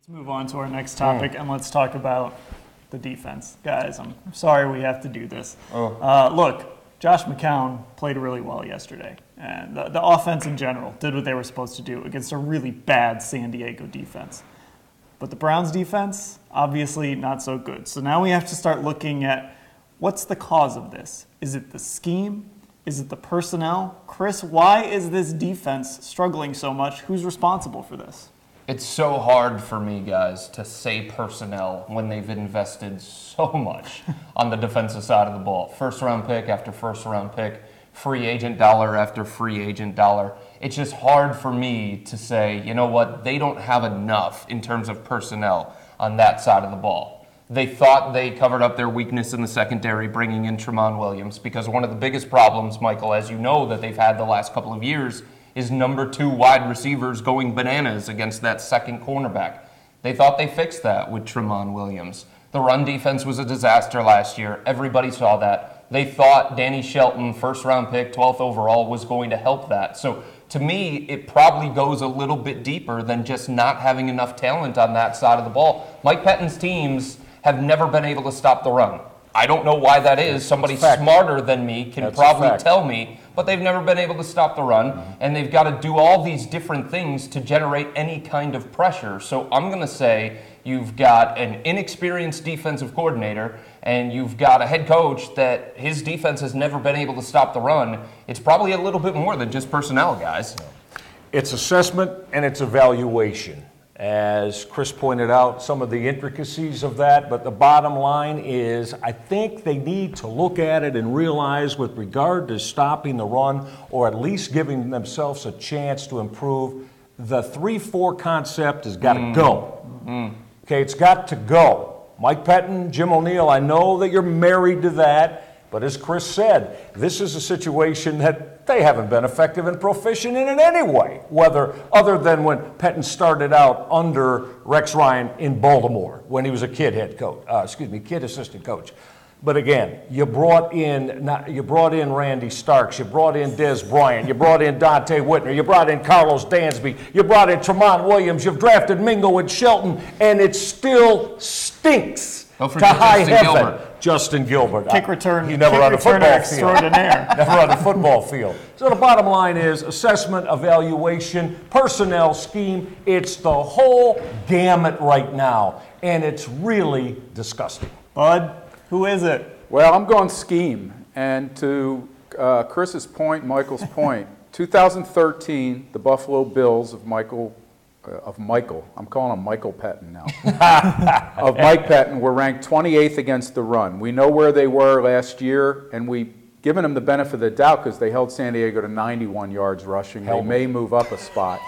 Let's move on to our next topic, and let's talk about the defense. Guys, I'm sorry we have to do this. Look, Josh McCown played really well yesterday, and the offense in general did what they were supposed to do against a really bad San Diego defense. But the Browns defense, obviously not so good. So now we have to start looking at what's the cause of this. Is it the scheme? Is it the personnel? Chris, why is this defense struggling so much? Who's responsible for this? It's so hard for me, guys, to say personnel when they've invested so much on the defensive side of the ball. First-round pick after first-round pick, free agent dollar after free agent dollar. It's just hard for me to say, you know what, they don't have enough in terms of personnel on that side of the ball. They thought they covered up their weakness in the secondary, bringing in Tramon Williams, because one of the biggest problems, Michael, as you know, that they've had the last couple of years is number 2 wide receivers going bananas against that second cornerback. They thought they fixed that with Tramon Williams. The run defense was a disaster last year. Everybody saw that. They thought Danny Shelton, first-round pick, 12th overall, was going to help that. So to me, it probably goes a little bit deeper than just not having enough talent on that side of the ball. Mike Pettine's teams have never been able to stop the run. I don't know why that is. Somebody smarter than me can probably tell me, but they've never been able to stop the run, and they've got to do all these different things to generate any kind of pressure. So I'm going to say you've got an inexperienced defensive coordinator, and you've got a head coach that his defense has never been able to stop the run. It's probably a little bit more than just personnel, guys. It's assessment and it's evaluation. As Chris pointed out, some of the intricacies of that, but the bottom line is I think they need to look at it and realize with regard to stopping the run or at least giving themselves a chance to improve, the 3-4 concept has got to go. Okay, it's got to go. Mike Pettine, Jim O'Neill, I know that you're married to that, but as Chris said, this is a situation that they haven't been effective and proficient in any way, whether other than when Pettine started out under Rex Ryan in Baltimore when he was a kid assistant coach. But again, you brought in Randy Starks, you brought in Des Bryant, you brought in Dante Whitner, you brought in Carlos Dansby, you brought in Tramon Williams, you've drafted Mingo and Shelton, and it still stinks to high heaven. Justin Gilbert. Kick return. He never on a football field. Never on a football field. So the bottom line is assessment, evaluation, personnel scheme. It's the whole gamut right now, and it's really disgusting. Bud, who is it? Well, I'm going scheme. And to Chris's point, Michael's point, 2013, the Buffalo Bills of Michael, I'm calling him Michael Pettine now, of Mike Pettine were ranked 28th against the run. We know where they were last year, and we've given them the benefit of the doubt because they held San Diego to 91 yards rushing. They may move up a spot.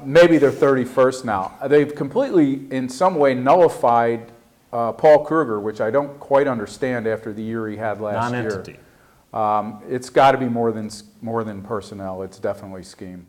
Maybe they're 31st now. They've completely, in some way, nullified Paul Kruger, which I don't quite understand after the year he had last year. Non-entity. It's got to be more than personnel. It's definitely scheme.